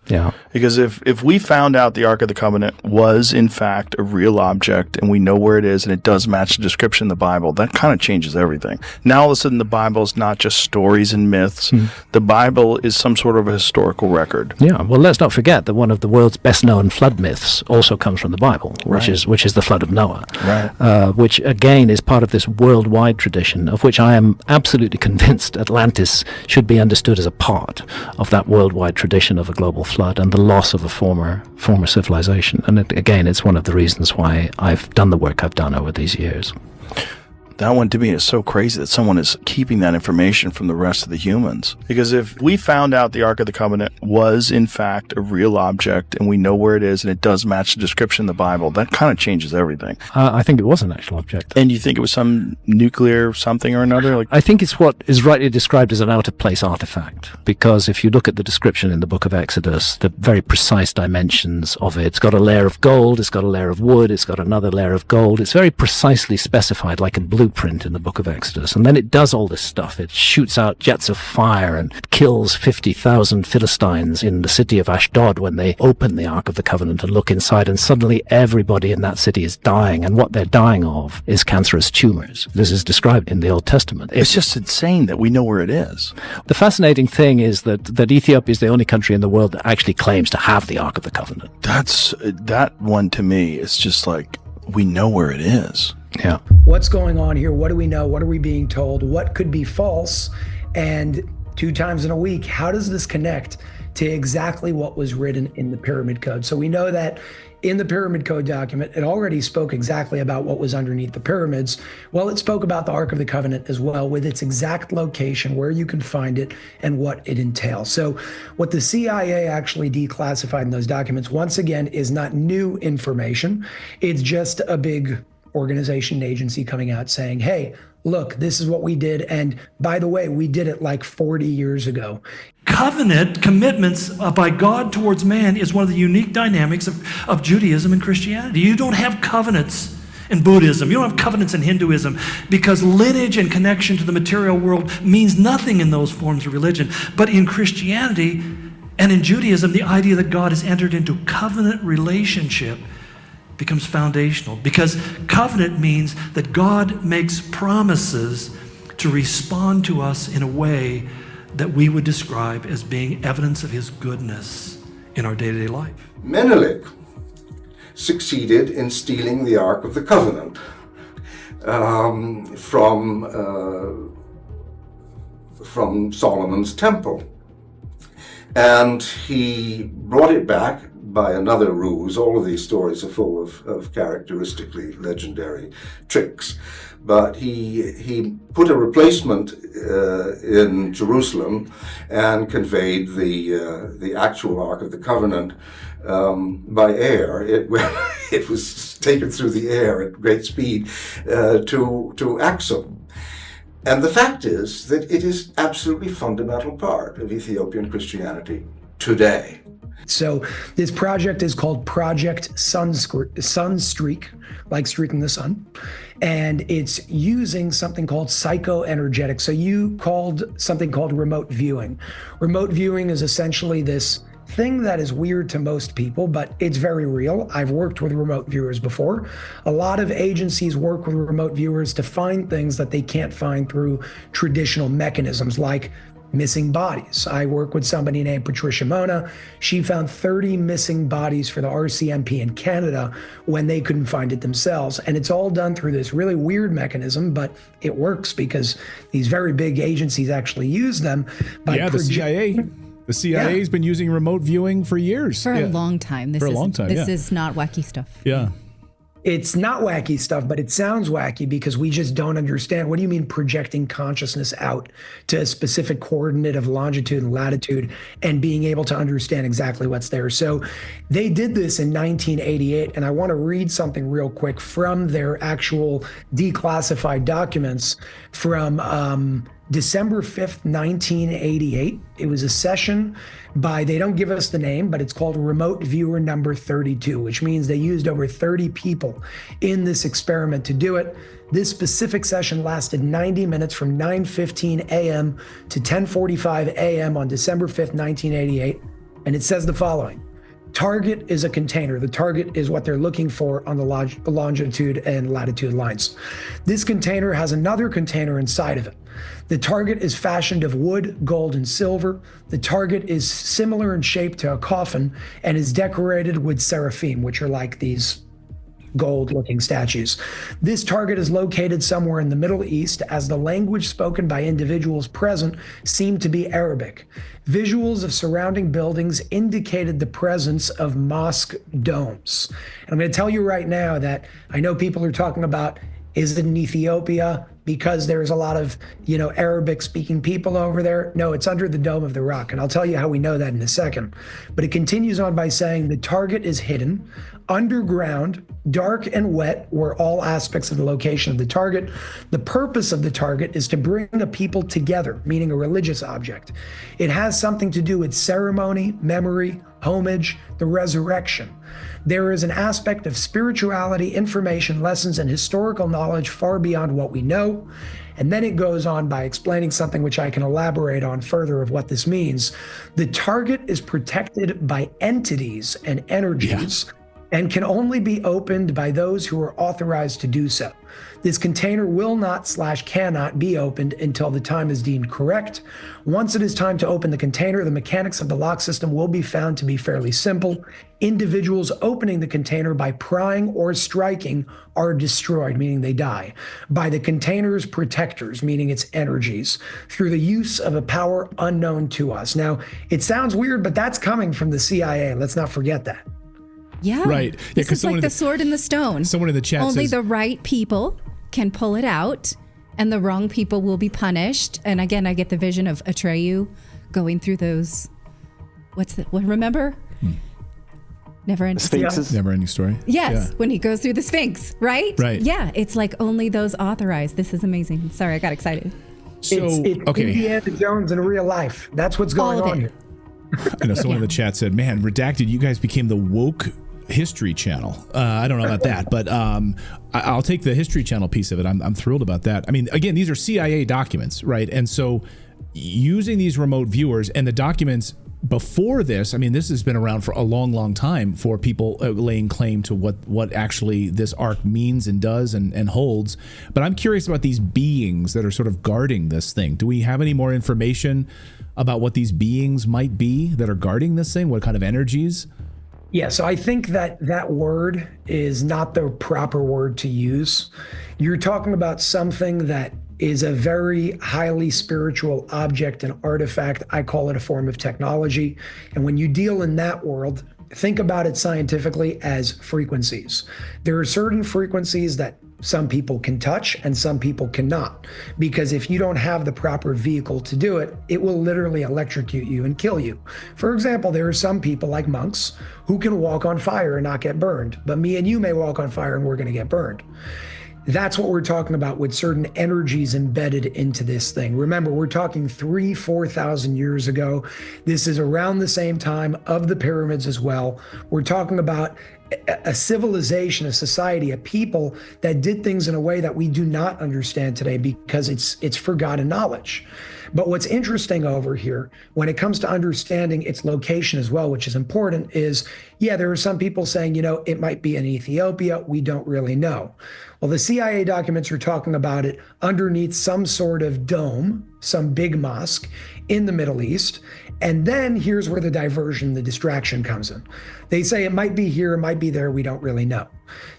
Yeah. Because if we found out the Ark of the Covenant was, in fact, a real object and we know where it is and it does match the description in the Bible, that kind of changes everything. Now, all of a sudden, the Bible is not just stories and myths. The Bible is some sort of a historical record. Yeah. Well, let's not forget that one of the world's best-known flood myths also comes from the Bible, Right. which is the flood of Noah, Right. which, again, is part of this worldwide tradition, of which I am absolutely convinced Atlantis should be understood as a part of that worldwide tradition of a global flood and the loss of a former civilization. And again, it's one of the reasons why I've done the work I've done over these years. That one to me is so crazy that someone is keeping that information from the rest of the humans. Because if we found out the Ark of the Covenant was, in fact, a real object and we know where it is and it does match the description in the Bible, that kind of changes everything. I think it was an actual object. And you think it was some nuclear something or another? I think it's what is rightly described as an out-of-place artifact, because if you look at the description in the book of Exodus, the very precise dimensions of it, it's got a layer of gold, it's got a layer of wood, it's got another layer of gold. It's very precisely specified, like a blueprint in the book of Exodus. And then it does all this stuff. It shoots out jets of fire and kills 50,000 Philistines in the city of Ashdod when they open the Ark of the Covenant and look inside, and suddenly everybody in that city is dying, and what they're dying of is cancerous tumors. This is described in the Old Testament. It's just insane that we know where it is. The fascinating thing is that Ethiopia is the only country in the world that actually claims to have the Ark of the Covenant. That one to me is just like, we know where it is. Yeah. What's going on here? What do we know? What are we being told? What could be false? And 2 times in a week, how does this connect to exactly what was written in the Pyramid Code? So we know that in the Pyramid Code document, it already spoke exactly about what was underneath the pyramids. Well, it spoke about the Ark of the Covenant as well, with its exact location, where you can find it, and what it entails. So what the CIA actually declassified in those documents, once again, is not new information. It's just a big organization, agency coming out saying, hey, look, this is what we did. And by the way, we did it like 40 years ago. Covenant commitments by God towards man is one of the unique dynamics of Judaism and Christianity. You don't have covenants in Buddhism. You don't have covenants in Hinduism, because lineage and connection to the material world means nothing in those forms of religion. But in Christianity and in Judaism, the idea that God has entered into covenant relationship becomes foundational, because covenant means that God makes promises to respond to us in a way that we would describe as being evidence of his goodness in our day-to-day life. Menelik succeeded in stealing the Ark of the Covenant from Solomon's temple. And he brought it back by another ruse. All of these stories are full of characteristically legendary tricks. But he put a replacement in Jerusalem and conveyed the actual Ark of the Covenant by air. It was taken through the air at great speed to Axum. And the fact is that it is absolutely fundamental part of Ethiopian Christianity today. So this project is called Project Sunstreak, like streaking the sun. And it's using something called psychoenergetics. So you called something called remote viewing. Remote viewing is essentially this thing that is weird to most people, but it's very real. I've worked with remote viewers before. A lot of agencies work with remote viewers to find things that they can't find through traditional mechanisms, like missing bodies. I work with somebody named Patricia Mona. She found 30 missing bodies for the RCMP in Canada when they couldn't find it themselves. And it's all done through this really weird mechanism, but it works because these very big agencies actually use them. The CIA. The CIA's been using remote viewing for years. For a long time. This is not wacky stuff. Yeah. It's not wacky stuff, but it sounds wacky because we just don't understand. What do you mean projecting consciousness out to a specific coordinate of longitude and latitude and being able to understand exactly what's there? So they did this in 1988, and I want to read something real quick from their actual declassified documents from December 5th, 1988. It was a session by, they don't give us the name, but it's called Remote Viewer Number 32, which means they used over 30 people in this experiment to do it. This specific session lasted 90 minutes from 9:15 a.m. to 10:45 a.m. on December 5th, 1988. And it says the following. Target is a container. The target is what they're looking for on the longitude and latitude lines. This container has another container inside of it. The target is fashioned of wood, gold, and silver. The target is similar in shape to a coffin and is decorated with seraphim, which are like these gold-looking statues. This target is located somewhere in the Middle East, as the language spoken by individuals present seemed to be Arabic. Visuals of surrounding buildings indicated the presence of mosque domes. And I'm going to tell you right now that I know people are talking about, is it in Ethiopia? Because there's a lot of, Arabic-speaking people over there. No, it's under the Dome of the Rock, and I'll tell you how we know that in a second. But it continues on by saying the target is hidden, underground, dark and wet were all aspects of the location of the target. The purpose of the target is to bring a people together, meaning a religious object. It has something to do with ceremony, memory, homage, the resurrection. There is an aspect of spirituality, information, lessons, and historical knowledge far beyond what we know. And then it goes on by explaining something which I can elaborate on further of what this means. The target is protected by entities and energies. And can only be opened by those who are authorized to do so. This container will not/cannot be opened until the time is deemed correct. Once it is time to open the container, the mechanics of the lock system will be found to be fairly simple. Individuals opening the container by prying or striking are destroyed, meaning they die, by the container's protectors, meaning its energies, through the use of a power unknown to us. Now, it sounds weird, but that's coming from the CIA. Let's not forget that. Yeah. Right. Yeah, this is like the sword and the stone. Someone in the chat Only says, the right people can pull it out, and the wrong people will be punished. And again, I get the vision of Atreyu going through those. Remember? Never ending Sphinxes. Never ending story. Yes, when he goes through the Sphinx, right? Right. Yeah, it's like only those authorized. This is amazing. Sorry, I got excited. So, it's okay. Indiana Jones in real life. That's what's going on here. I know someone in the chat said, man, Redacted, you guys became the woke History Channel. I don't know about that, but I'll take the History Channel piece of it. I'm thrilled about that. I mean, again, these are CIA documents, right? And so using these remote viewers and the documents before this, I mean, this has been around for a long, long time for people laying claim to what actually this ark means and does and holds. But I'm curious about these beings that are sort of guarding this thing. Do we have any more information about what these beings might be that are guarding this thing? What kind of energies? Yeah, so I think that word is not the proper word to use. You're talking about something that is a very highly spiritual object and artifact. I call it a form of technology. And when you deal in that world, think about it scientifically as frequencies. There are certain frequencies that some people can touch and some people cannot, because if you don't have the proper vehicle to do it, it will literally electrocute you and kill you. For example, there are some people like monks who can walk on fire and not get burned, but me and you may walk on fire and we're going to get burned. That's what we're talking about with certain energies embedded into this thing. Remember, we're talking 4,000 years ago. This is around the same time of the pyramids as well. We're talking about a civilization, a society, a people that did things in a way that we do not understand today because it's forgotten knowledge. But what's interesting over here, when it comes to understanding its location as well, which is important, is, yeah, there are some people saying, it might be in Ethiopia. We don't really know. Well, the CIA documents are talking about it underneath some sort of dome, some big mosque in the Middle East. And then here's where the diversion, the distraction comes in. They say it might be here, it might be there, we don't really know.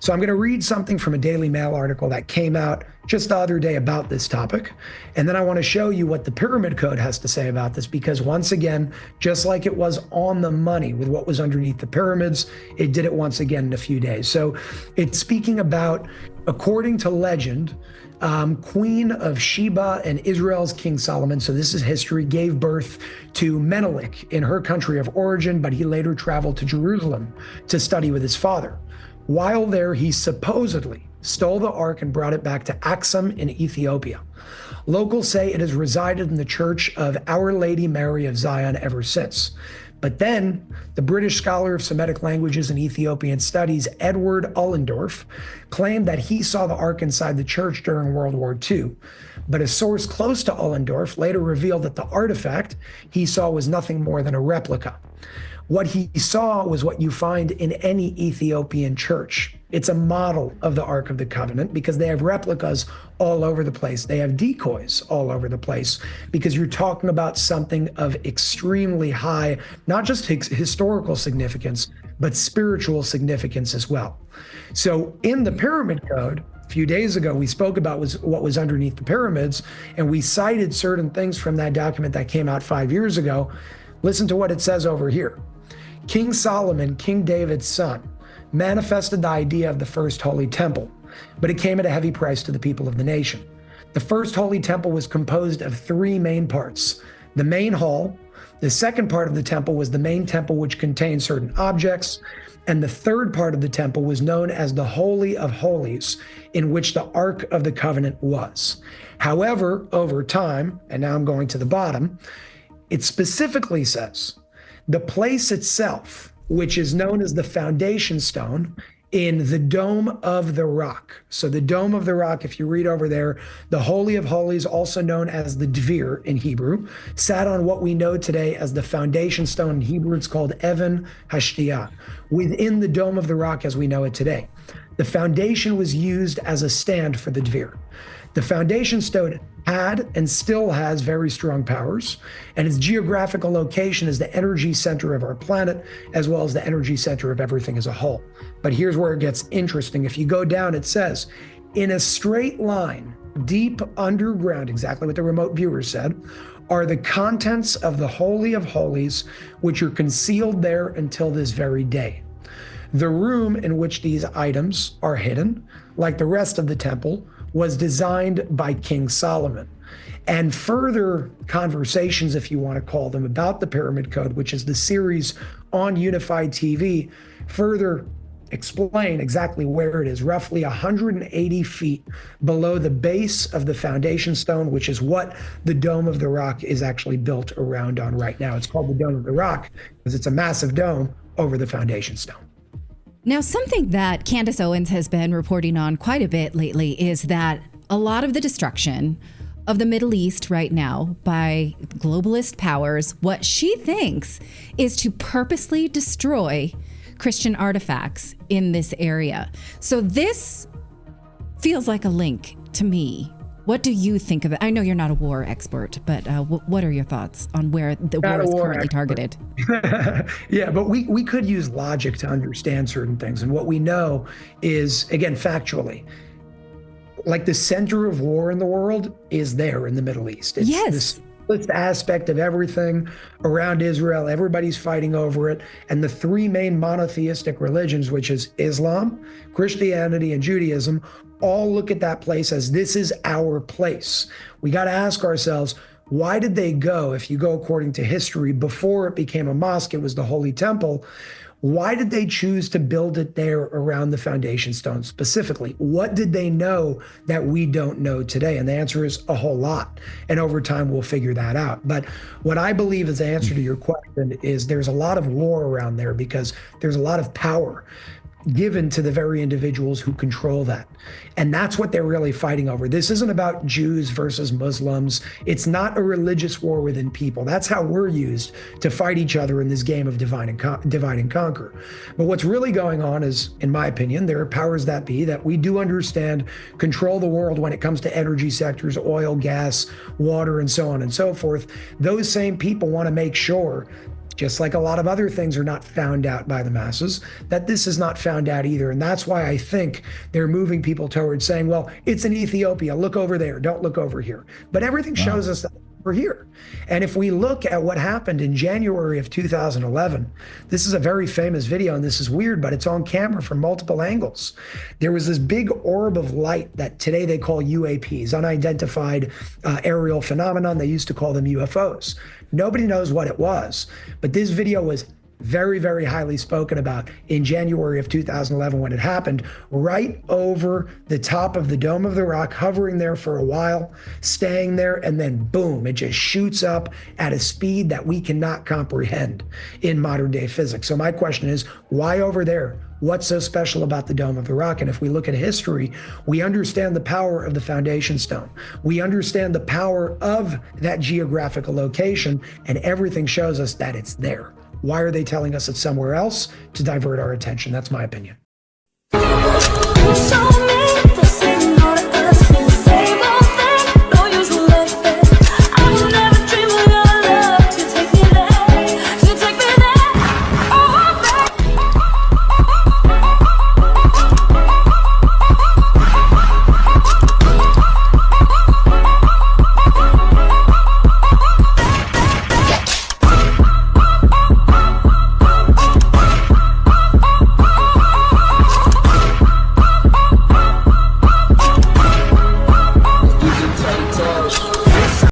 So I'm going to read something from a Daily Mail article that came out just the other day about this topic. And then I want to show you what the Pyramid Code has to say about this, because once again, just like it was on the money with what was underneath the pyramids, it did it once again in a few days. So it's speaking about, according to legend, Queen of Sheba and Israel's King Solomon, so this is history, gave birth to Menelik in her country of origin, but he later traveled to Jerusalem to study with his father. While there, he supposedly stole the ark and brought it back to Aksum in Ethiopia. Locals say it has resided in the church of Our Lady Mary of Zion ever since. But then, the British scholar of Semitic languages and Ethiopian studies, Edward Ullendorf, claimed that he saw the ark inside the church during World War II. But a source close to Ullendorf later revealed that the artifact he saw was nothing more than a replica. What he saw was what you find in any Ethiopian church. It's a model of the Ark of the Covenant because they have replicas all over the place. They have decoys all over the place because you're talking about something of extremely high, not just historical significance, but spiritual significance as well. So in the Pyramid Code, a few days ago, we spoke about what was underneath the pyramids, and we cited certain things from that document that came out 5 years ago. Listen to what it says over here. King Solomon, King David's son, manifested the idea of the first holy temple, but it came at a heavy price to the people of the nation. The first holy temple was composed of 3 main parts. The main hall, the second part of the temple was the main temple, which contained certain objects, and the third part of the temple was known as the Holy of Holies, in which the Ark of the Covenant was. However, over time, and now I'm going to the bottom, it specifically says the place itself, which is known as the foundation stone, in the Dome of the Rock. So the Dome of the Rock, if you read over there, the Holy of Holies, also known as the Dvir in Hebrew, sat on what we know today as the foundation stone. In Hebrew, it's called Even Hashtiyah, within the Dome of the Rock as we know it today. The foundation was used as a stand for the Dvir. The foundation stone had and still has very strong powers, and its geographical location is the energy center of our planet, as well as the energy center of everything as a whole. But here's where it gets interesting. If you go down, it says, in a straight line, deep underground, exactly what the remote viewer said, are the contents of the Holy of Holies, which are concealed there until this very day. The room in which these items are hidden, like the rest of the temple, was designed by King Solomon. And further conversations, if you want to call them, about the Pyramid Code, which is the series on Unified TV, further explain exactly where it is, roughly 180 feet below the base of the foundation stone, which is what the Dome of the Rock is actually built around on right now. It's called the Dome of the Rock because it's a massive dome over the foundation stone. Now, something that Candace Owens has been reporting on quite a bit lately is that a lot of the destruction of the Middle East right now by globalist powers, what she thinks is to purposely destroy Christian artifacts in this area. So this feels like a link to me. What do you think of it? I know you're not a war expert, but what are your thoughts on where the war is currently targeted? Yeah, but we could use logic to understand certain things. And what we know is, again, factually, like the center of war in the world is there in the Middle East. It's yes. It's the aspect of everything around Israel. Everybody's fighting over it. And the 3 main monotheistic religions, which is Islam, Christianity, and Judaism, all look at that place as this is our place. We got to ask ourselves, why did they go, if you go according to history, before it became a mosque, it was the Holy Temple. Why did they choose to build it there around the foundation stone specifically? What did they know that we don't know today? And the answer is a whole lot. And over time, we'll figure that out. But what I believe is the answer to your question is there's a lot of war around there because there's a lot of power given to the very individuals who control that. And that's what they're really fighting over. This isn't about Jews versus Muslims. It's not a religious war within people. That's how we're used to fight each other in this game of divide and conquer. But what's really going on is, in my opinion, there are powers that be that we do understand control the world when it comes to energy sectors, oil, gas, water, and so on and so forth. Those same people want to make sure, just like a lot of other things are not found out by the masses, that this is not found out either. And that's why I think they're moving people towards saying, well, it's in Ethiopia, look over there, don't look over here. But everything shows us that we're here. And if we look at what happened in January of 2011, this is a very famous video, and this is weird, but it's on camera from multiple angles. There was this big orb of light that today they call UAPs, unidentified aerial phenomenon. They used to call them UFOs. Nobody knows what it was, but this video was very, very highly spoken about in January of 2011 when it happened, right over the top of the Dome of the Rock, hovering there for a while, staying there, and then boom, it just shoots up at a speed that we cannot comprehend in modern day physics. So my question is, why over there? What's so special about the Dome of the Rock? And if we look at history, we understand the power of the foundation stone. We understand the power of that geographical location, and everything shows us that it's there. Why are they telling us it's somewhere else? To divert our attention. That's my opinion. So